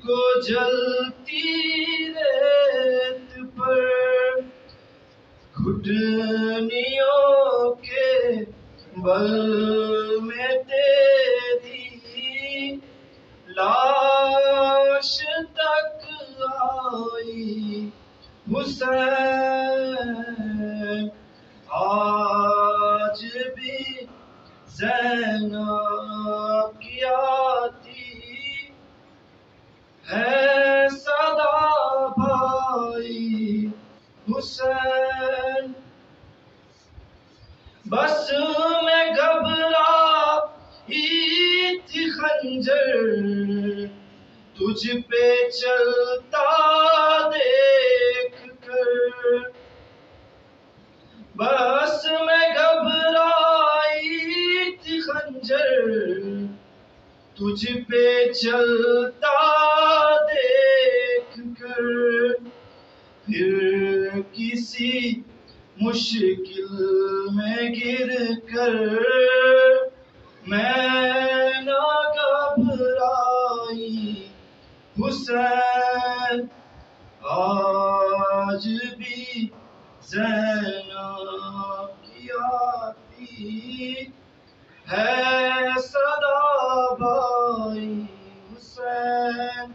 کو جلتی ریت پر گھٹنیوں کے بل میں تیری لاش تک آئی حسین، آج بھی زینب کی آتی ہے صدا بھائی حسین، بس میں گھبرائی تھی خنجر تجھ پہ چلتا دیکھ کر، بس میں گھبرائی تھی خنجر تجھ پہ چلتا دیکھ کر، پھر کسی مشکل میں گر کر میں نہ گھبرائی حسین، آج بھی زینب کی آتی ہے صدا بھائی حسین،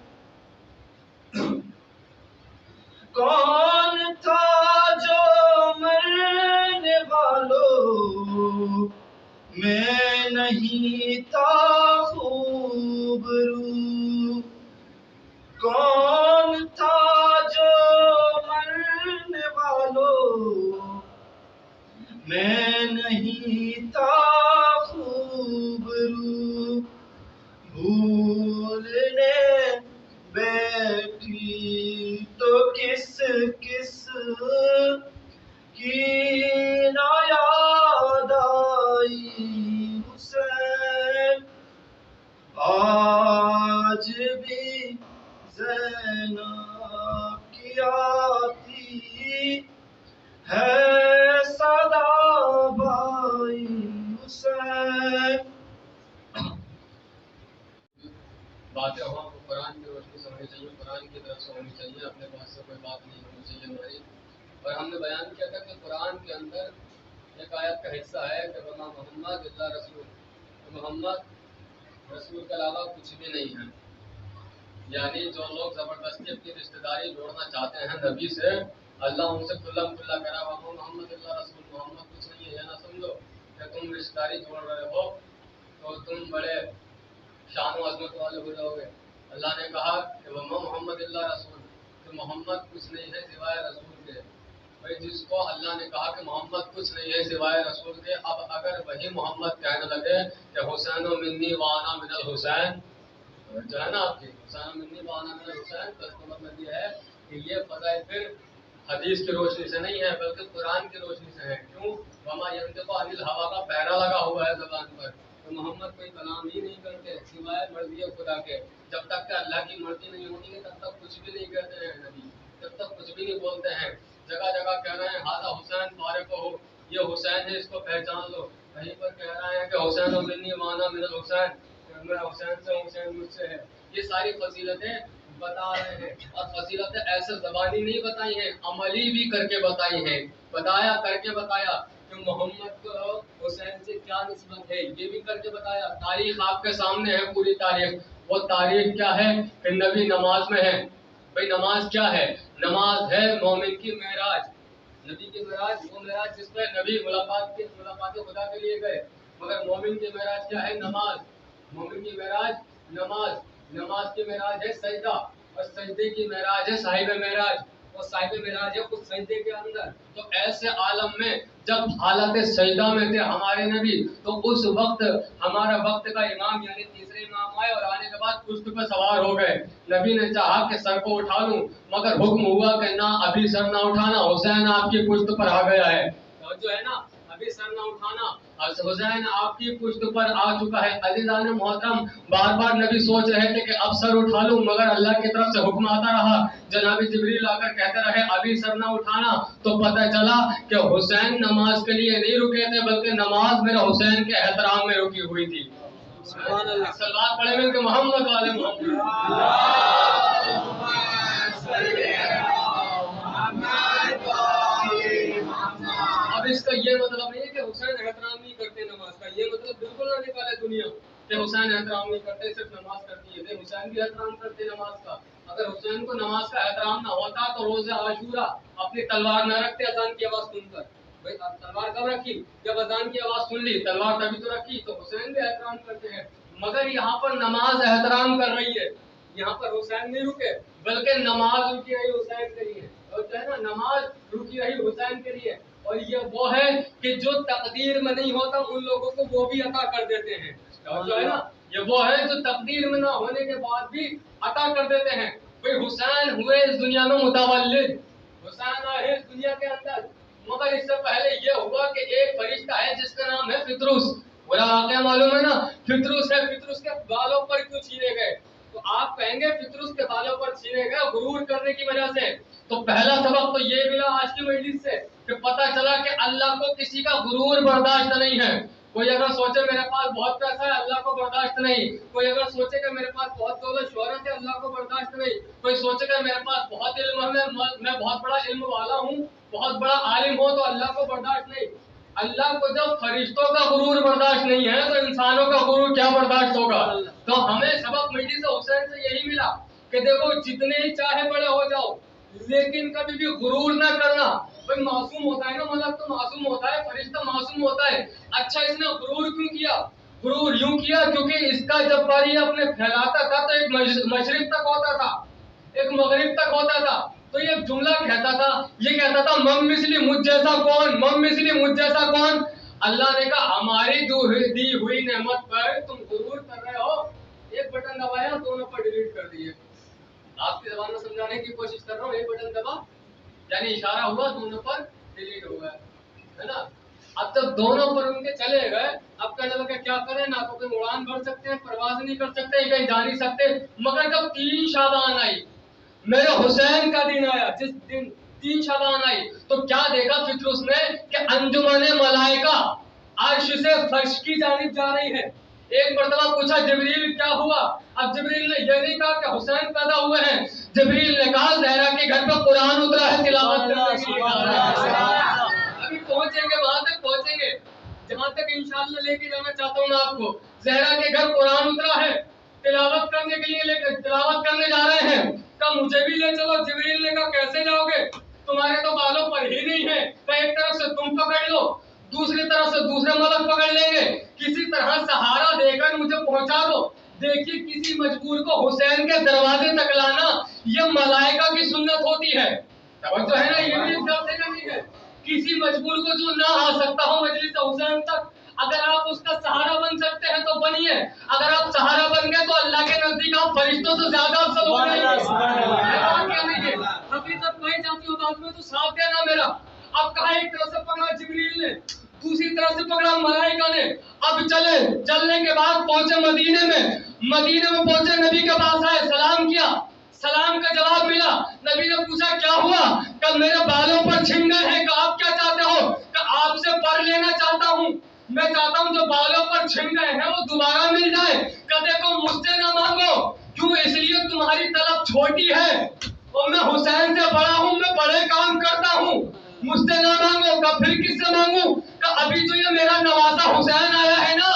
کون تھا جو مرنے والوں میں نہیں تھا خوبرو، کون تھا جو مرنے والوں میں نہیں تھا خوبرو، بھولنے بیٹھی تو کس کس کی نہ یاد آئی حسین، آج بھی زینب کی آتی ہے صدا بھائی حسین۔ باتیں ہوں کو قرآن کی روشنی سے ہونی چاہیے، قرآن کی طرف سے ہونی چاہیے، اپنے پاس سے کوئی بات نہیں ہونی چاہیے ہماری۔ اور ہم نے بیان کیا تھا کہ قرآن کے اندر ایک آیت کا حصہ ہے کہ وما محمد الا رسول، محمد رسول کے علاوہ کچھ بھی نہیں ہے، یعنی جو لوگ زبردستی اپنی رشتہ داری جوڑنا چاہتے ہیں نبی سے، اللہ ان سے کھلا کھلا کرا وما محمد الا رسول، محمد کچھ نہیں ہے، یہ نہ سمجھو کہ تم رشتہ داری جوڑ رہے ہو تو تم بڑے شان و عظمت والے ہو جاؤ گے۔ اللہ نے کہا کہ وما محمد الا رسول، کہ محمد کچھ نہیں ہے سوائے رسول کے۔ بھائی جس کو اللہ نے کہا کہ محمد کچھ نہیں ہے سوائے رسول کے، اب اگر وہی محمد کہنے لگے کہ حسین منی وانا من الحسین، جو ہے نا آپ کی حسین منی وانا من الحسین، تو اس کا مطلب یہ ہے کہ یہ فضائل پھر حدیث کی روشنی سے نہیں ہے بلکہ قرآن کی روشنی سے ہے۔ کیوں؟ وما ینطق عن الہویٰ کا پہرا لگا ہوا ہے زبان پر، تو محمد کوئی کلام ہی نہیں کرتے سوائے مرضی خدا کے۔ جب تک کہ اللہ کی مرضی نہیں ہوتی ہے تب تک کچھ بھی نہیں کرتے ہیں نبی، جب تک کچھ بھی نہیں بولتے ہیں۔ جگہ جگہ کہہ رہے ہیں ہذا حسین فارق ہو، یہ حسین ہے اس کو پہچان لو، کہیں پر کہہ رہے ہیں کہ حسین منی وانا من الحسین، میں حسین سے ہوں، حسین مجھ سے ہے۔ یہ ساری فضیلتیں بتا رہے ہیں، اور فضیلتیں ایسے زبانی نہیں بتائی ہیں، عملی بھی کر کے بتائی ہیں، بتایا کر کے بتایا کہ محمد کو حسین سے کیا نسبت ہے، یہ بھی کر کے بتایا۔ تاریخ آپ کے سامنے ہے، پوری تاریخ۔ وہ تاریخ کیا ہے کہ نبی نماز میں ہے۔ بھائی نماز کیا ہے؟ نماز ہے مومن کی معراج، نبی کی معراج، وہ معراج جس میں نبی ملاقات خدا کے لیے گئے، مگر مومن کی معراج کیا ہے؟ نماز۔ مومن کی معراج نماز، نماز کی معراج ہے سجدہ، اور سجدے کی معراج ہے صاحب معراج، اور صاحب معراج ہے خود سجدے کے اندر۔ تو ایسے عالم میں جب حالت سجدہ میں تھے ہمارے نبی، تو اس وقت ہمارا وقت کا امام یعنی تیسرے امام آئے اور آنے کے بعد پشت پہ سوار ہو گئے۔ نبی نے چاہا کہ سر کو اٹھا لوں، مگر حکم ہوا کہ نہ ابھی سر نہ اٹھانا، حسین آپ کی پشت پر آ گیا ہے، جو ہے نا ابھی سر نہ اٹھانا، حسین آپ کی پشت پر آ چکا ہے۔ عزیزان محترم، بار بار نبی سوچ رہے تھے کہ اب سر اٹھا لوں، مگر اللہ کی طرف سے حکم آتا رہا، جناب جبریل آ کر کہتے رہے ابھی سر نہ اٹھانا، تو پتہ چلا کہ حسین نماز کے لیے نہیں رکے تھے بلکہ نماز میرے حسین کے احترام میں رکی ہوئی تھی۔ سبحان اللہ، صلوات پڑھیں گے کہ محمد والے محمد۔ کہ حسین احترام نہیں کرتے، صرف نماز کرتی ہے. حسین بھی احترام کرتے نماز کا. اگر حسین کو نماز کا احترام نہ ہوتا تو روز عاشورہ اپنی تلوار نہ رکھتے اذان کی آواز سن کر. بھائی تلوار کب رکھی؟ جب اذان کی آواز سن لی، تلوار تبھی تو رکھی. تو حسین بھی احترام کرتے ہیں. مگر یہاں پر نماز احترام کر رہی ہے، یہاں پر حسین نہیں رکے، بلکہ نماز رکی رہی حسین کے لیے. اور جو ہے نا نماز رکی رہی حسین کے لیے. اور یہ وہ ہے کہ جو تقدیر میں نہیں ہوتا ان لوگوں کو وہ بھی عطا کر دیتے ہیں. اور جو ہے نا یہ وہ ہے جو تقدیر میں نہ ہونے کے بعد بھی عطا کر دیتے ہیں. بھئی حسین ہوئے اس دنیا میں متولد، حسین آئے اس دنیا کے اندر. مگر اس سے پہلے یہ ہوا کہ ایک فرشتہ ہے جس کا نام ہے فطرس. پورا واقعہ معلوم ہے نا، فطرس ہے. فطرس کے بالوں پر کیوں چھینے گئے؟ تو آپ کہیں گے فطرس کے بالوں پر چھینے گئے غرور کرنے کی وجہ سے. تو پہلا سبق تو یہ ملا آج کی مجلس سے کہ پتہ چلا کہ اللہ کو کسی کا غرور برداشت نہیں ہے. کوئی اگر سوچے میرے پاس بہت پیسہ ہے، اللہ کو برداشت نہیں. کوئی اگر سوچے کہ میرے پاس بہت دولت شہرت ہے، اللہ کو برداشت نہیں. کوئی سوچے کہ میرے پاس بہت علم ہے، میں بہت بڑا علم والا ہوں، بہت بڑا عالم ہوں، تو اللہ کو برداشت نہیں. اللہ کو جب فرشتوں کا غرور برداشت نہیں ہے تو انسانوں کا غرور کیا برداشت ہوگا؟ تو ہمیں سبق مجلس حسین سے یہی ملا کہ دیکھو جتنے ہی چاہے بڑے ہو جاؤ لیکن کبھی بھی غرور نہ کرنا. بھئی معصوم ہوتا ہے نا، ملک تو معصوم ہوتا ہے، فرشتہ معصوم ہوتا ہے. اچھا اس نے غرور کیوں کیا؟ غرور یوں کیا کیونکہ اس کا جب باری اپنے پھیلاتا تھا تو ایک مشرق تک ہوتا تھا، ایک مغرب تک ہوتا تھا. تو یہ جملہ کہتا تھا، یہ کہتا تھا مم مثلی مجھ جیسا کون، مم مثلی مجھ جیسا کون. اللہ نے کہا ہماری دی ہوئی نعمت پر تم غرور کر رہے ہو. ایک بٹن دبایا دونوں پر ڈیلیٹ کر دیے. آپ کی زبان میں سمجھانے کی کوشش کر رہا ہوں، ایک بٹن دبا یعنی اشارہ ہوا دونوں پر ڈیلیٹ ہو گیا ہے نا. اب جب دونوں پر ان کے چلے گئے اب کہنے لگا کیا کریں، نہ تو کوئی اڑان بھر سکتے ہیں، پرواز نہیں کر سکتے، کہیں جا نہیں سکتے. مگر جب 3 شعبان آئی، میرے حسین کا دن آیا، جس دن 3 شعبان آئی تو کیا دیکھا فطرس نے کہ انجمن ملائکہ عرش سے فرش کی جانب جا رہی ہے. ایک مرتبہ پوچھا جبریل کیا ہوا؟ اب جبریل نے یہ نہیں کہا کہ حسین پیدا ہوئے ہیں، جبریل نے کہا زہرا کے گھر پہ قرآن اترا ہے، تلاوت کرنے کے لیے جا رہا ہے. ابھی پہنچیں گے، وہاں تک پہنچیں گے جہاں تک انشاءاللہ لے کے جانا چاہتا ہوں میں آپ کو. زہرا کے گھر قرآن اترا ہے، تلاوت کرنے کے لیے تلاوت کرنے جا رہے ہیں. کہا مجھے بھی لے چلو. جبریل نے کہا کیسے جاؤ گے، تمہارے تو بالوں پر ہی نہیں ہے. تو ایک طرف سے تم پکڑ لو، دوسری طرف سے دوسرے ملک پکڑ لیں گے، کسی طرح سہارا دے کر مجھے پہنچا دو. دیکھیے کسی مجبور کو حسین کے دروازے تک لانا یہ ملائکہ کی سنت ہوتی ہے. توجہ ہے نا، یہ بھی حساب سے نہیں ہے. کسی مجبور کو جو نہ آ سکتا ہو مجلس حسین تک، اگر آپ اس کا سہارا بن سکتے ہیں تو بنیے. اگر آپ سہارا بن گئے تو اللہ کے نزدیک آپ فرشتوں سے زیادہ افضل ہو جائیں گے. حقیقت پائی جاتی ہو بات میں تو ساتھ دینا میرا. اب کہا ایک طرف سے پکڑا جبریل نے، دوسری طرف سے پکڑا ملائکہ نے. اب چلنے کے بعد پہنچے مدینے میں. مدینے میں پہنچے، نبی کے پاس آئے، سلام کیا. سلام کا جواب ملا. نبی نے پوچھا کیا ہوا؟ کہ میرے بالوں پر چھن گئے ہیں. کہ آپ کیا چاہتے ہو؟ کہ آپ سے پر لینا چاہتا ہوں. میں چاہتا ہوں جو بالوں پر چھن گئے ہیں وہ دوبارہ مل جائے. کہ دیکھو مجھ سے نہ مانگو، کیوں؟ اس لیے تمہاری طلب چھوٹی ہے اور میں حسین سے بڑا ہوں، میں بڑے کام کرتا ہوں. مجھ سے نہ مانگو. کہ پھر کس سے مانگوں؟ کہ ابھی جو یہ میرا نواسا حسین آیا ہے نا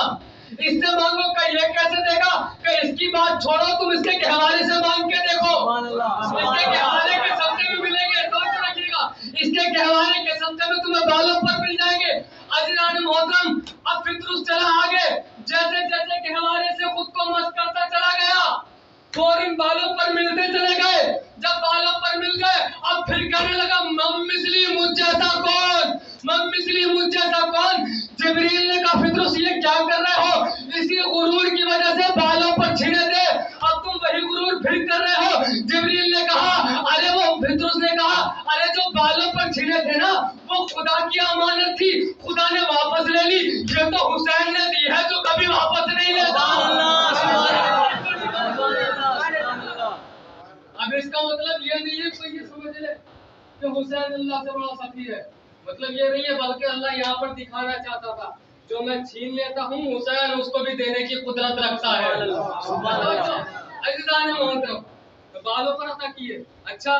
اس سے مانگو. کہ یہ کیسے دے گا؟ کہ اس کی بات چھوڑو، تم اس کے گہوارے سے مانگ کے دیکھو. اس کے گہوارے کے سبزے میں ملیں گے، توجہ رکھیے گا. اس کے گہوارے کے سبزے میں تمہیں بالوں پر مل جائیں گے. عزیزان محترم، اب فطرس چلا آگے، جیسے جیسے گہوارے سے خود کو مست کرتا چلا گیا فوراً بالوں پر ملتے چلے گئے. جب بالوں پر مل گئے اب پھر کہنے لگا مم مثلی مجھ جیسا کون، مم مثلی مجھ جیسا کون. جبریل نے کہا فطرس یہ کیا کر رہے ہو؟ اسی غرور کی وجہ سے بالوں پر چھینے تھے، اب تم وہی غرور پھر کر رہے ہو. جبریل نے کہا ارے وہ فطرس نے کہا ارے جو بالوں پر چھینے تھے نا وہ خدا کی امانت تھی، خدا نے واپس لے لی. یہ تو حسین نے دی ہے جو کبھی واپس نہیں لیتا. اب اس کا مطلب یہ نہیں ہے کوئی یہ سمجھ لے کہ حسین اللہ سے بڑا سخی ہے، مطلب یہ نہیں ہے، بلکہ اللہ یہاں پر دکھانا چاہتا تھا جو میں چھین لیتا ہوں حسین اس کو بھی دینے کی قدرت رکھتا ہے. عزیزان محترم، تو بالوں پر عطا کیے. اچھا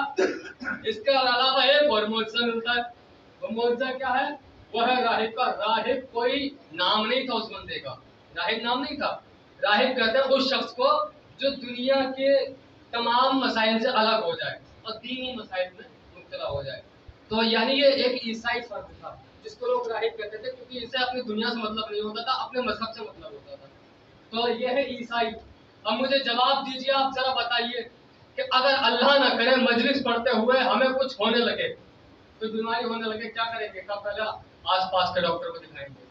اس کے علاوہ ایک اور معجزہ ملتا ہے. وہ معجزہ کیا ہے؟ وہ ہے راہب کا. راہب کوئی نام نہیں تھا اس بندے کا، راہب نام نہیں تھا. راہب کہتے ہیں اس شخص کو جو دنیا کے تمام مسائل سے الگ ہو جائے اور دینی مسائل میں مبتلا ہو جائے. تو یعنی یہ ایک عیسائی فرد تھا جس کو لوگ راہب کہتے تھے، کیونکہ اسے اپنی دنیا سے مطلب نہیں ہوتا تھا، اپنے مذہب سے مطلب ہوتا تھا. تو یہ ہے عیسائی. اب مجھے جواب دیجیے، آپ ذرا بتائیے کہ اگر اللہ نہ کرے مجلس پڑھتے ہوئے ہمیں کچھ ہونے لگے، کوئی بیماری ہونے لگے، کیا کریں گے؟ کب پہلے آس پاس کے ڈاکٹر کو دکھائیں گے،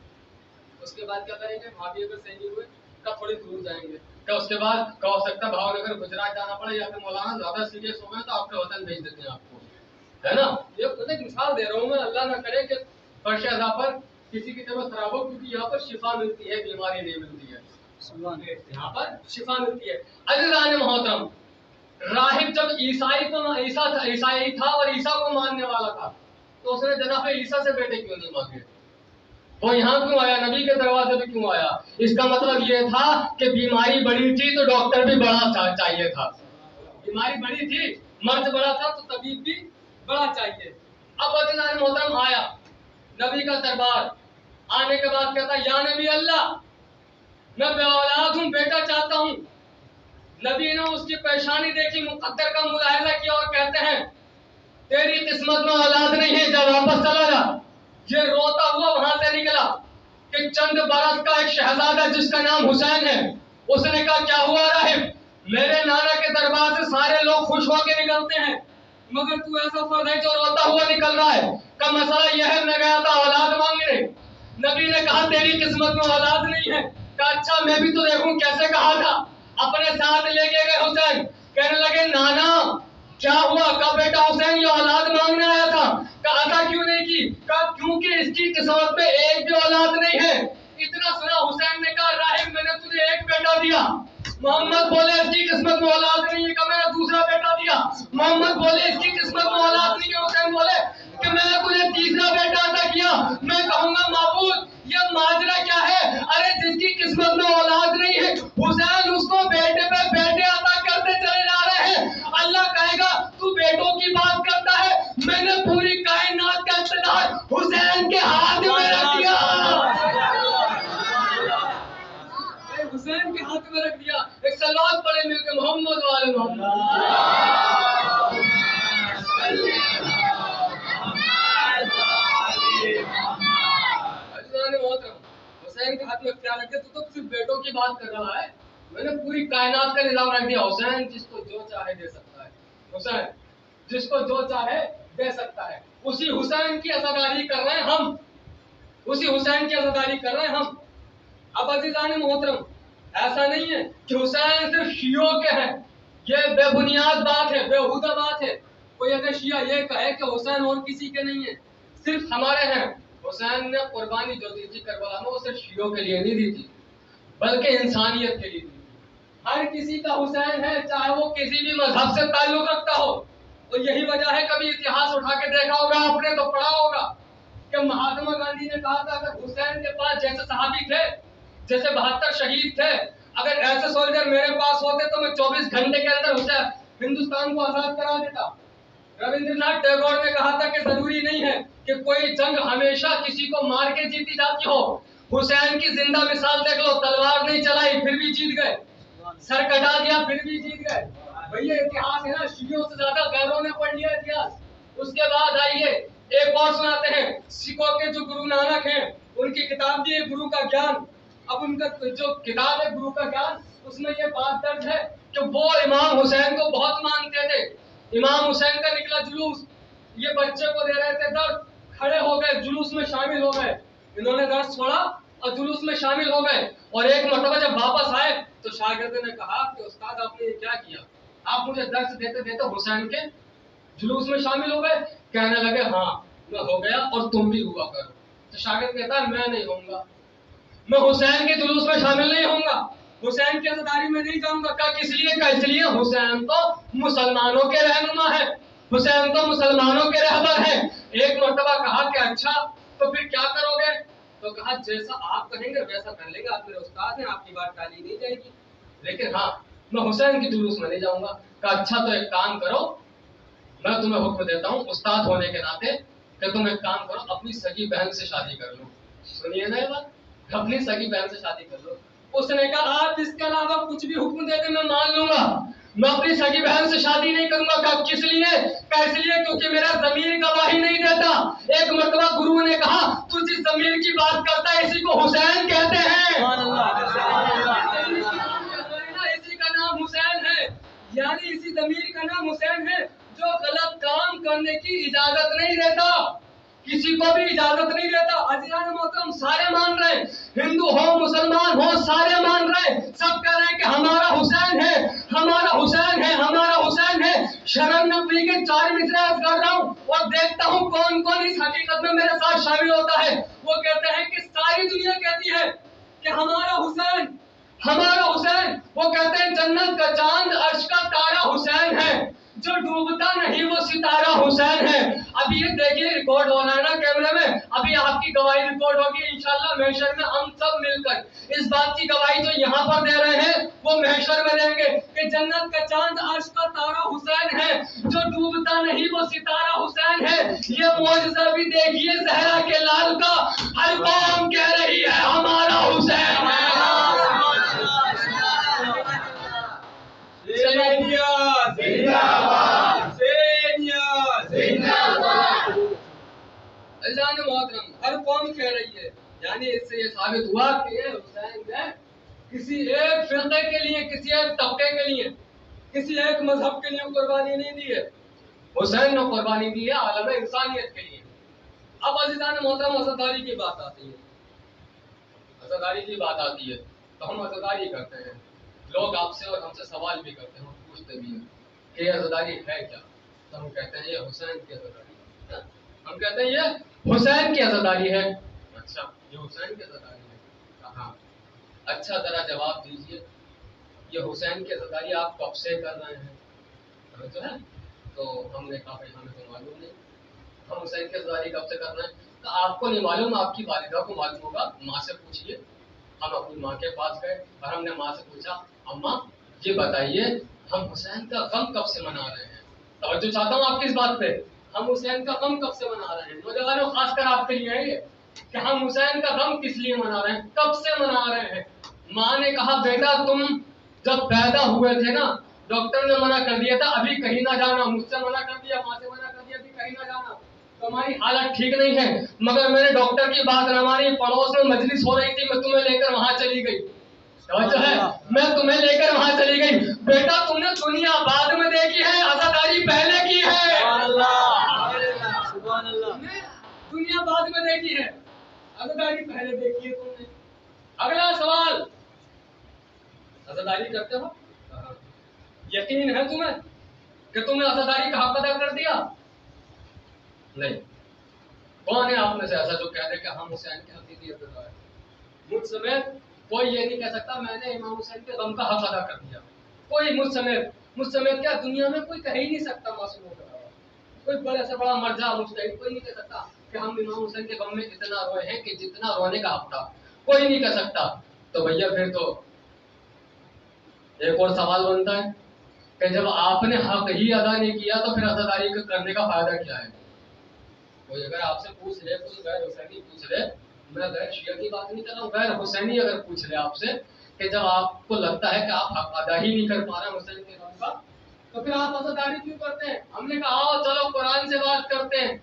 اس کے بعد کیا کریں گے؟ وہاں بھی اگر صحیح ہوئے کب تھوڑی دور جائیں گے، کیا اس کے بعد کیا ہو سکتا ہے بھاؤ نگر گجرات جانا پڑے، یا پھر مولانا زیادہ سیریس ہو گئے تو آپ کے وطن بھیج دیتے ہیں آپ کو، ہے نا؟ یہ خود ایک مثال دے رہا ہوں میں. اللہ نہ کرے کہ فرش اعضاء پر کسی کی طبیعت خراب ہو، کیونکہ یہاں پر شفا ملتی ہے، بیماری نہیں ملتی ہے. یہاں پر شفا ملتی ہے. عزیزان محترم، راہب جب عیسائی تھا اور عیسیٰ کو ماننے والا تھا، تو اس نے جناب عیسیٰ سے بیٹے کیوں نہیں مانگے؟ وہ یہاں کیوں آیا؟ نبی کے دروازے پہ کیوں آیا؟ اس کا مطلب یہ تھا کہ بیماری بڑی تھی تو ڈاکٹر بھی بڑا چاہیے تھا. بیماری بڑی تھی، مرض بڑا تھا تو طبیب بھی بڑا چاہیے. اب عزیزان محترم آیا نبی کا دربار. آنے کے بعد کہتا یا نبی اللہ، میں بے اولاد ہوں، بیٹا چاہتا ہوں. نبی نے اس کی پریشانی دیکھی، مقدر کا ملاحظہ کیا اور کہتے ہیں تیری قسمت میں اولاد نہیں ہے، جب واپس چلا جا. یہ روتا ہوا وہاں سے نکلا کہ چند برس کا ایک شہزادہ جس کا نام حسین ہے، اس نے کہا کیا ہوا راہب؟ میرے نانا کے دربار سے سارے لوگ خوش ہو کے نکلتے ہیں، مگر تو ایسا فرد ہے جو روتا ہوا نکل رہا ہے. کا مسئلہ یہ ہے، میں گیا تھا اولاد مانگنے. نبی نے کہا تیری قسمت میں اولاد نہیں ہے. کہا اچھا میں بھی تو دیکھوں. کیسے کہا تھا؟ اپنے ساتھ لے کے گئے حسین. کہنے لگے نانا کیا ہوا؟ کہا بیٹا حسین یہ اولاد مانگنے آیا تھا. کہا عطا کیوں نہیں کی؟ کہا کیونکہ اس کی قسمت میں ایک بھی اولاد نہیں ہے. اتنا سنا حسین نے کہا راہب میں نے تجھے ایک بیٹا دیا. محمد بولے اس کی قسمت میں اولاد نہیں ہے. کہ میں نے دوسرا بیٹا دیا. محمد بولے اس کی قسمت میں اولاد نہیں ہے. حسین بولے کہ میں نے تجھے تیسرا بیٹا عطا کیا. میں کہوں گا معبود یہ ماجرا کیا ہے؟ ارے جس کی قسمت میں اولاد نہیں ہے حسین اس کو بیٹے پہ بیٹے عطا کرتے چلے جا رہے ہیں. اللہ کہے گا تو بیٹوں کی بات کرتا ہے، میں نے پوری کائنات کا اقتدار حسین کے ہاتھ میں رکھ دیا. حسین کے ہاتھ میں رکھ دیا. ایک صلوات پڑھیں مل کے محمد والے محمد. حسین کے ہاتھ میں اختیار رکھ دیا. تو صرف بیٹوں کی بات کر رہا ہے، میں نے پوری کائنات کا نظام رکھ دیا. حسین جس کو جو چاہے دے سکتا ہے. حسین جس کو جو چاہے دے سکتا ہے. اسی حسین کی عزاداری کر رہے ہیں ہم، اسی حسین کی عزاداری کر رہے ہیں ہم. اب عزیزان محترم ایسا نہیں ہے کہ حسین صرف شیعوں کے ہیں. یہ بے بنیاد بات ہے، بےہودہ بات ہے. کوئی اگر شیعہ یہ کہے کہ حسین اور کسی کے نہیں ہے، صرف ہمارے ہیں. حسین نے قربانی جو دی تھی کربلا میں وہ صرف شیعوں کے لیے نہیں دی تھی بلکہ انسانیت کے لیے دی تھی. ہر کسی کا حسین ہے، چاہے وہ کسی بھی مذہب سے تعلق رکھتا ہو. اور یہی وجہ ہے کبھی اتہاس اٹھا کے دیکھا ہوگا آپ نے تو پڑھا ہوگا کہ مہاتما گاندھی نے کہا تھا اگر حسین کے پاس جیسے صحابی تھے، جیسے 72 شہید تھے، اگر ایسے سولجر میرے پاس ہوتے تو میں 24 گھنٹے کے اندر حسین ہندوستان کو آزاد کرا دیتا. رویندر ناتھ ٹیگور نے کہا تھا کہ ضروری نہیں ہے کہ کوئی جنگ ہمیشہ کسی کو مار کے جیتی جاتی ہو. حسین کی زندہ مثال دیکھ لو، تلوار نہیں چلائی پھر بھی جیت گئے، سر کٹا دیا پھر بھی جیت گئے. بھیا اتہاس ہے نا، شیعوں سے زیادہ غیروں نے پڑھ لیا اتہاس. اس کے بعد آئیے ایک اور سناتے ہیں. سکھوں کے جو گرو نانک ہیں ان کی کتاب بھی ہے گرو کا گیان. اب ان کا جو کتاب ہے گرو کا گیان، اس میں یہ بات درج ہے کہ وہ امام حسین کو بہت مانتے تھے. امام حسین کا نکلا جلوس، یہ بچے کو دے رہے تھے درد، کھڑے ہو گئے جلوس میں شامل ہو گئے. انہوں نے درد چھوڑا اور جلوس میں شامل ہو گئے. اور ایک مرتبہ جب واپس آئے تو شاگرد نے کہا کہ استاد آپ نے یہ کیا کیا؟ آپ مجھے درس دیتے دیتے حسین کے جلوس میں شامل ہو گئے. کہنے لگے ہاں میں ہو گیا اور تم بھی ہوا کرو. تو شاگرد کہتا ہے میں نہیں ہوں گا، میں حسین کے جلوس میں شامل نہیں ہوں گا، حسین کی عزاداری میں نہیں جاؤں گا. کہا کس لیے؟ کہا اس لیے حسین تو مسلمانوں کے رہنما ہے، حسین تو مسلمانوں کے رہبر ہیں. ایک مرتبہ کہا کہ اچھا تو پھر کیا کرو گے؟ تو کہا جیسا آپ کہیں گے ویسا کر لیں گے، آپ میرے استاد ہیں، آپ کی بات ٹالی نہیں جائے گی، لیکن ہاں میں حسین کے جلوس میں نہیں جاؤں گا. کہا اچھا تو ایک کام کرو، میں تمہیں حکم دیتا ہوں استاد ہونے کے ناطے کہ تم ایک کام کرو، اپنی سگی بہن سے شادی کر لو. سنیے نا یہ بات، اپنی سگی بہن سے شادی کر لو. اس نے کہا آپ اس کے علاوہ کچھ بھی حکم دے دیں میں مان لوں گا، میں اپنی سگی بہن سے شادی نہیں کروں گا۔ کہا کس لیے؟ کہا اس لیے کیونکہ میرا ضمیر گواہی نہیں دیتا۔ ایک مرتبہ گرو نے کہا تو جس ضمیر کی بات کرتا ہے اسی کو حسین کہتے ہیں، اسی کا نام حسین ہے، یعنی اسی ضمیر کا نام حسین ہے جو غلط کام کرنے کی اجازت نہیں دیتا، کسی کو بھی اجازت نہیں دیتا۔ عزیزان محترم سارے مان رہے ہیں، ہندو ہو مسلمان ہو سارے مان رہے ہیں، سب کہہ رہے ہیں کہ ہمارا حسین ہے، ہمارا حسین ہے، ہمارا حسین ہے۔ شرم نبی کے 4 مصرع کر رہا ہوں اور دیکھتا ہوں کون کون اس حقیقت میں میرے ساتھ شامل ہوتا ہے۔ وہ کہتے ہیں کہ ساری دنیا کہتی ہے کہ ہمارا حسین، ہمارا حسین۔ وہ کہتے ہیں جنت کا چاند عرش کا تارا حسین ہے، جو ڈوبتا نہیں وہ ستارہ حسین ہے۔ ابھی یہ دیکھیے ریکارڈ ہو رہا ہے نا کیمرے میں، ابھی آپ کی گواہی ریکارڈ ہوگی انشاءاللہ محشر میں، ہم سب مل کر اس بات کی گواہی جو یہاں پر دے رہے ہیں وہ محشر میں دیں گے کہ جنت کا چاند عرش کا تارا حسین ہے، جو ڈوبتا نہیں وہ ستارہ حسین ہے۔ یہ معجزہ بھی دیکھیے زہرا کے لال کا، ہر قوم کہہ رہی ہے ہمارا حسین ہے۔ عزیزان محترم ہر قوم کہہ رہی ہے، یعنی اس سے یہ ثابت ہوا کہ یہ حسین نے کسی ایک فرقے کے لیے، کسی ایک طبقے کے لیے، کسی ایک مذہب کے لیے قربانی نہیں دی ہے، حسین نے قربانی دی ہے عالم انسانیت کے لیے۔ اب عزیزان محترم عزاداری کی بات آتی ہے، عزاداری کی بات آتی ہے تو ہم عزاداری کرتے ہیں، لوگ آپ سے اور ہم سے سوال بھی کرتے ہیں، پوچھتے بھی ہیں کہ یہ عزاداری ہے کیا؟ تو ہم کہتے ہیں یہ حسین کی عزاداری ہے، ہم کہتے ہیں یہ حسین کی عزاداری ہے۔ اچھا یہ حسین کی عزاداری ہے، کہاں؟ اچھا ذرا جواب دیجئے، یہ حسین کی عزاداری آپ کب سے کر رہے ہیں؟ جو ہے تو ہم نے کہا ہمیں تو معلوم نہیں، ہم حسین کی عزاداری کب سے کر رہے ہیں؟ تو آپ کو نہیں معلوم، آپ کی والدہ کو معلوم ہوگا، ماں سے پوچھیے۔ ہم اپنی ماں کے پاس گئے اور ہم نے ماں سے پوچھا اماں یہ بتائیے ہم حسین کا غم کب سے منا رہے ہیں؟ توجہ چاہتا ہوں آپ کی اس بات پہ، ہم حسین کا غم کب سے منا رہے ہیں؟ نوجوانوں خاص کر آپ کے لیے ہے یہ کہ ہم حسین کا غم کس لیے منا رہے ہیں، کب سے منا رہے ہیں؟ ماں نے کہا بیٹا تم جب پیدا ہوئے تھے نا ڈاکٹر نے منع کر دیا تھا ابھی کہیں نہ جانا، مجھ سے منع کر دیا، ماں سے منع کر دیا ابھی کہیں نہ جانا، تمہاری حالت ٹھیک نہیں ہے، مگر میں نے ڈاکٹر کی بات نہ مانی، پڑوس میں مجلس ہو رہی تھی میں تمہیں لے کر وہاں چلی گئی، توجہ ہے میں تمہیں لے کر وہاں چلی گئی۔ بیٹا تم نے دنیا بعد میں دیکھی ہے، عزاداری پہلے کی ہے، دنیا بعد میں دیکھی ہے، عزاداری پہلے دیکھی ہے تم نے۔ اگلا سوال، عزاداری کرتے ہو؟ یقین ہے تمہیں کہ تم نے عزاداری کا حق ادا کر دیا؟ نہیں۔ کون ہے آپ میں سے ایسا جو کہہ دے کہ ہم حسین کے حقیقی عزادار ہیں؟ مجھ سمیت کوئی یہ نہیں کہہ سکتا میں نے امام حسین کے غم کا حق ادا کر دیا، کوئی مجھ سمیت کیا دنیا میں کوئی کہہ ہی نہیں سکتا، معصوم ہو کر کوئی بڑے سے بڑا مرجع مجتہد کوئی نہیں کہہ سکتا کہ ہم امام حسین کے غم میں اتنا روئے ہیں کہ جتنا رونے کا حق تھا، کوئی نہیں کہہ سکتا۔ تو بھیا پھر تو ایک اور سوال بنتا ہے کہ جب آپ نے حق ہی ادا نہیں کیا تو پھر عزاداری کرنے کا فائدہ کیا ہے؟ کوئی اگر آپ سے پوچھ لے، کوئی غیر حسینی پوچھ لے، میں غیر شیعہ کی بات نہیں کر رہا ہوں، غیر حسینی اگر پوچھ لے آپ سے کہ جب آپ کو لگتا ہے کہ آپ حق ادا ہی نہیں کر پا رہے حسین کے غم کا تو پھر آپ عزاداری کیوں کرتے ہیں؟ ہم نے کہا آؤ چلو قرآن سے بات کرتے ہیں۔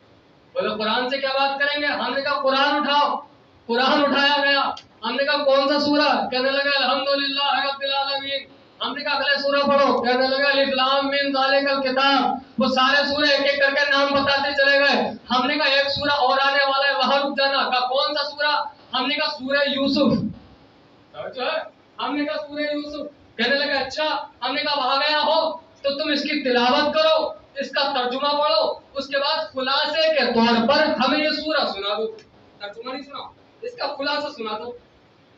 بولے قرآن سے کیا بات کریں گے؟ ہم نے کہا قرآن اٹھاؤ، قرآن اٹھایا گیا، ہم نے کہا کون سا سورہ؟ کہنے لگا الحمدللہ رب العالمین۔ ہم نے کہا اگلے سورہ پڑھو، کہنے لگا الف لام میم ذالک الکتاب، وہ سارے سورے ایک ایک کر کے نام بتاتے چلے گئے۔ ہم نے کہا ایک سورہ اور آنے والا ہے وہاں رک جانا، کہا کون سا سورہ؟ ہم نے کہا سورہ یوسف، ہم نے کہا سورہ یوسف، کہنے لگا اچھا، ہم نے کہا وہاں گیا ہو تو تم اس کی تلاوت کرو، اس کا ترجمہ پڑھو، اس کے بعد خلاصے کے طور پر ہمیں یہ سورہ سنا دو، ترجمہ نہیں سنا، اس کا خلاصہ سنا دو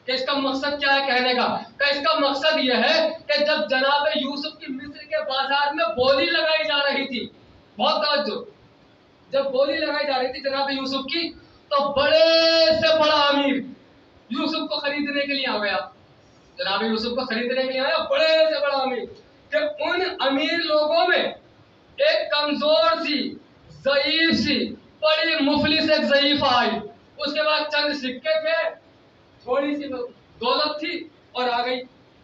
کہ اس کا مقصد کیا ہے کہنے کا۔ کہ اس کا مقصد یہ ہے کہ جب جناب یوسف کی مصر کے بازار میں بولی لگائی جا رہی تھی، بہت توجہ، جب بولی لگائی جا رہی تھی جناب یوسف کی تو بڑے سے بڑا امیر یوسف کو خریدنے کے لیے آ گیا، جناب یوسف کو خریدنے کے لیے آیا بڑے سے بڑا امیر، کہ ان امیر لوگوں میں ایک کمزور سی ضعیف سی بڑی مفلس ایک ضعیف آئی، اس کے بعد چند سکے تھے، تھوڑی سی دولت تھی، اور آ گئی.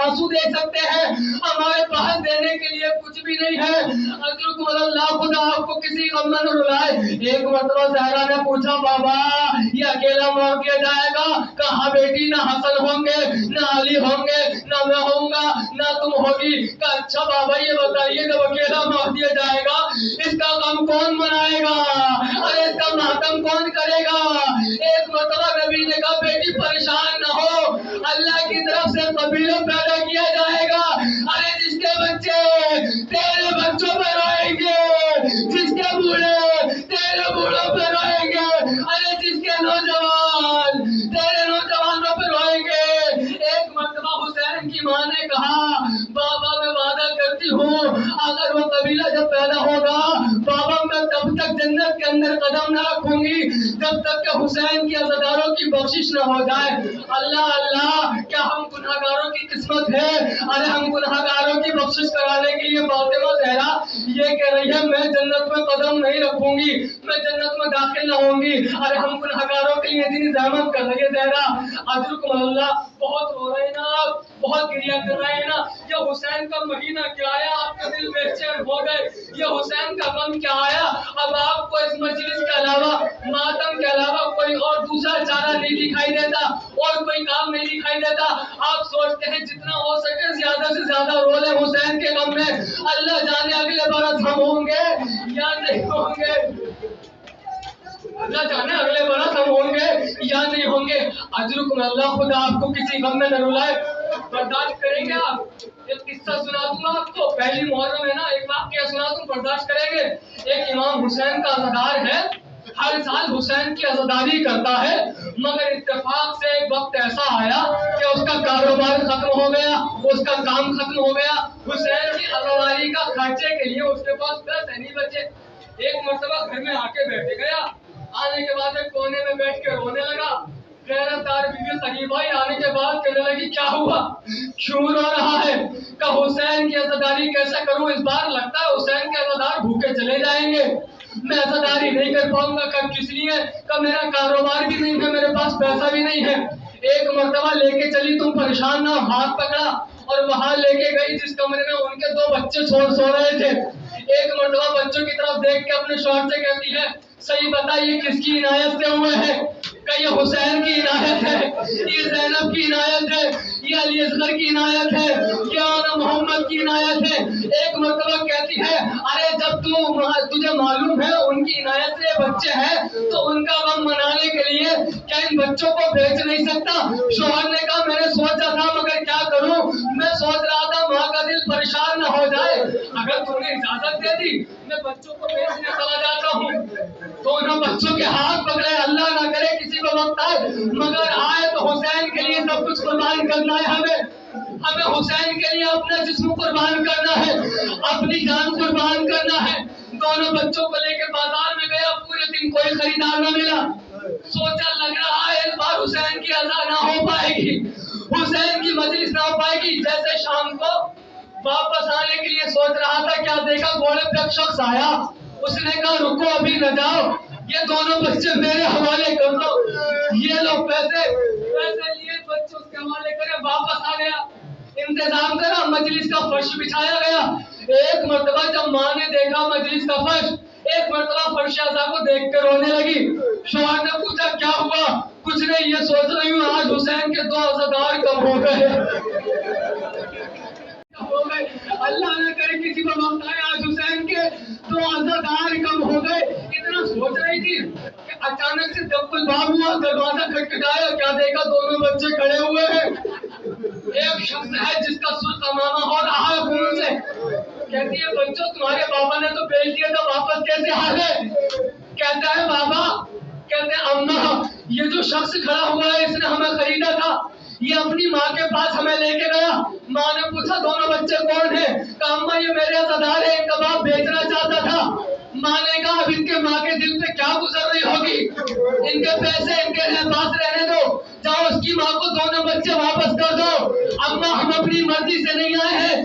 آنسو دے سکتے ہیں، ہمارے پاس دینے کے لیے کچھ بھی نہیں ہے۔ اجرکم اللہ، خدا آپ کو کسی غم میں نہ رلائے۔ ایک مرتبہ زہرا نے پوچھا بابا یہ اکیلا مار دیا جائے گا؟ کہا بیٹی نہ حسن ہوں گے، نہ علی ہوں گے، نہ میں ہوں گا، نہ تم ہوگی۔ کہا اچھا بابا یہ بتائیے جب اکیلا مار دیا جائے گا اس کا غم کون منائے گا؟ ارے اس کا ماتم کون کرے گا؟ ایک مرتبہ نبی نے کہا بیٹی پریشان نہ ہو، اللہ کی طرف سے قبیلہ پیدا کیا جائے گا۔ ارے جس کے بچے تیرے بچوں پہ روئیں گے، جس کے بوڑھے تیرے بوڑھوں پہ روئیں گے، ارے جس کے نوجوان تیرے نوجوانوں پہ روئیں گے۔ ایک مرتبہ حسین کی ماں نے کہا بابا میں وعدہ کرتی ہوں اگر وہ قبیلہ جب پیدا ہوگا بابا میں تب تک جنت کے اندر قدم نہ رکھوں گی جب تک کہ حسین کی عزاداروں کی بخشش نہ ہو جائے۔ اللہ اللہ، کیا ہم گناہگاروں کی قسمت ہے؟ ارے ہم گناہگاروں کی بخشش کرانے کے لیے فاطمہ زہرا یہ کہہ رہی ہے میں جنت میں قدم نہیں رکھوں گی، میں جنت میں داخل نہ ہوں گی۔ ارے ہم گناہگاروں کے لیے اتنی زحمت کر رہی ہے زہرا۔ اجرکم اللہ، بہت رو رہے ہیں نا آپ، بہت گریہ کر رہے ہیں نا۔ یہ حسین کا مہینہ کیا آیا، آپ کا دل بے چین ہو گئے، یہ حسین کا غم کیا آیا۔ اب آپ کو اس مجلس کے علاوہ، ماتم کے علاوہ کوئی اور دوسرا چارہ نہیں دکھائی دیتا، اور کوئی کام نہیں دکھائی دیتا۔ آپ سوچتے ہیں جتنا ہو سکے زیادہ سے زیادہ رو لیں حسین کے غم میں۔ اللہ جانے اگلے برس ہم ہوں گے یا نہیں ہوں گے، اللہ جانے اگلے برس ہم ہوں گے یا نہیں ہوں گے۔ اجرکم اللہ، خدا آپ کو کسی غم میں نہ رلائے۔ برداشت کریں گے آپ؟ ایک قصہ سنا دوں گا آپ کو، پہلی محرم ہے نا، ایک واقعہ سنا دوں، برداشت کریں گے؟ ایک امام حسین کا عزادار ہے، ہر سال حسین کی عزاداری کرتا ہے، مگر اتفاق سے ایک وقت ایسا آیا کہ اس کا کاروبار ختم ہو گیا، اس کا کام ختم ہو گیا۔ حسین کی عزاداری کا خرچے کے لیے اس کے پاس پیسے نہیں بچے۔ ایک مرتبہ گھر میں آ کے بیٹھ گیا، آنے کے بعد ایک کونے میں بیٹھ کے رونے لگا۔ غیرت دار بیوی قریب آئی، آنے کے بعد کہنے لگی کیا ہوا، کیوں رو رہا ہے؟ کہ حسین کی عزاداری کیسے کروں، اس بار لگتا ہے حسین کے عزادار بھوکے چلے جائیں گے، میں عزاداری نہیں کر پاؤں گا۔ کہ کس لیے؟ کہ میرا کاروبار بھی نہیں ہے، میرے پاس پیسہ بھی نہیں ہے۔ ایک مرتبہ لے کے چلی، تم پریشان نہ ہو، ہاتھ پکڑا اور وہاں لے کے گئی جس کمرے میں ان کے 2 بچے سو رہے تھے۔ ایک مرتبہ بچوں کی طرف دیکھ کے اپنے شوہر سے کہتی ہے صحیح بتا یہ کس کی عنایت سے ہوئے ہیں؟ کہ یہ حسین کی عنایت ہے، یہ زینب کی عنایت ہے، یہ علی اصغر کی عنایت ہے، یہ آنا محمد کی عنایت ہے۔ ایک مرتبہ کہتی ہے ارے جب تجھے معلوم ہے ان کی عنایت سے بچے ہیں تو ان کا غم منانے کے لیے کیا ان بچوں کو بیچ نہیں سکتا؟ شوہر نے کہا میں نے سوچا تھا مگر کیا کروں، میں سوچ رہا تھا ماں کا دل پریشان نہ ہو جائے، اگر تم نے اجازت دے دی میں بچوں کو بیچنے چلا جاتا ہوں۔ تو انہوں بچوں کے ہاتھ پکڑے، اللہ نہ کرے کسی کو وقت آئے مگر آئے تو حسین کے لیے سب کچھ قربان کرنا ہے، ہمیں حسین کے لیے اپنا جسم قربان کرنا ہے، اپنی جان قربان کرنا ہے۔ دونوں بچوں کو لے کے بازار میں گیا، پورے دن کوئی خریدار نہ ملا، سوچا لگ رہا ہے اس بار حسین کی عزا نہ ہو پائے گی، حسین کی مجلس نہ ہو پائے گی۔ جیسے شام کو واپس آنے کے لیے سوچ رہا تھا کیا دیکھا گھوڑے پہ ایک شخص آیا، اس نے کہا رکو ابھی نہ جاؤ، یہ دونوں بچے میرے حوالے کر دو، یہ لوگ پیسے لیے بچے اس کے حوالے کرے، واپس آ گیا، انتظام کرا، مجلس کا فرش بچھایا گیا۔ ایک مرتبہ جب ماں نے دیکھا مجلس کا فرش، ایک مرتبہ فرش عزا کو دیکھ کر رونے لگی۔ شوہر نے پوچھا کیا ہوا؟ کچھ نہیں، یہ سوچ رہی ہوں آج حسین کے 2 عزادار کم ہو گئے، اللہ نہ کرے کسی کو وقت آئے آج حسین کے 2 عزادار کم ہو گئے۔ اتنا سوچ رہی تھی کہ اچانک سے دب الباب ہوا، دروازہ کھٹکھٹایا، کیا دیکھا دونوں بچے کھڑے ہوئے ہیں، ایک شخص ہے جس کا سرخ امامہ ہو رہا ہے خون سے۔ کہتی ہے بچوں تمہارے بابا نے تو بیچ دیا تھا، واپس کیسے آ گئے؟ کہتا ہے بابا، کہتے ہیں اماں یہ جو شخص کھڑا ہوا ہے اس نے ہمیں خریدا تھا، یہ اپنی ماں کے پاس ہمیں لے کے گیا۔ ماں نے پوچھا دونوں بچے کون ہیں؟ کہا اماں یہ میرے عزادار ہیں، ان کا باپ بیچنا چاہتا تھا۔ ماں نے کہا اب ان کے ماں کے دل پہ کیا گزر رہی ہوگی، ان کے پیسے ان کے پاس رہنے دو، جاؤ اس کی ماں کو دونوں بچے واپس کر دو۔ اماں ہم اپنی مرضی سے نہیں آئے ہیں،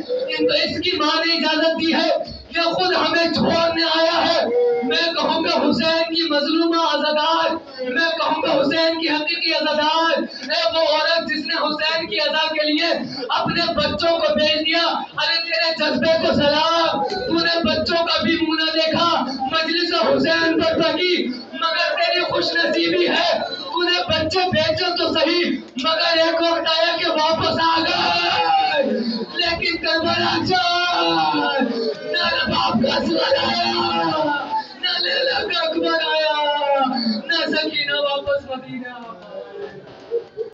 اس کی ماں نے اجازت دی ہے، کہ خود ہمیں چھوڑنے آیا ہے. میں کہوں گا حسین کی مظلومہ عزادار، میں کہوں گا حسین کی حقیقی عزادار اے وہ عورت جس نے حسین کی عزا کے لیے اپنے بچوں کو بھیج دیا. ارے تیرے جذبے کو سلام، تو نے بچوں کا بھی منہ نہ دیکھا، مجلس حسین پر تکی، مگر تیری خوش نصیبی ہے تو نے بچے بھیجے تو صحیح، مگر ایک وقت آیا کہ واپس آ گئے. لیکن کربلا جان نہ باپ کا سوال آیا، نہ لیلا کا اکبر آیا، نہ سکینہ واپس مدینہ.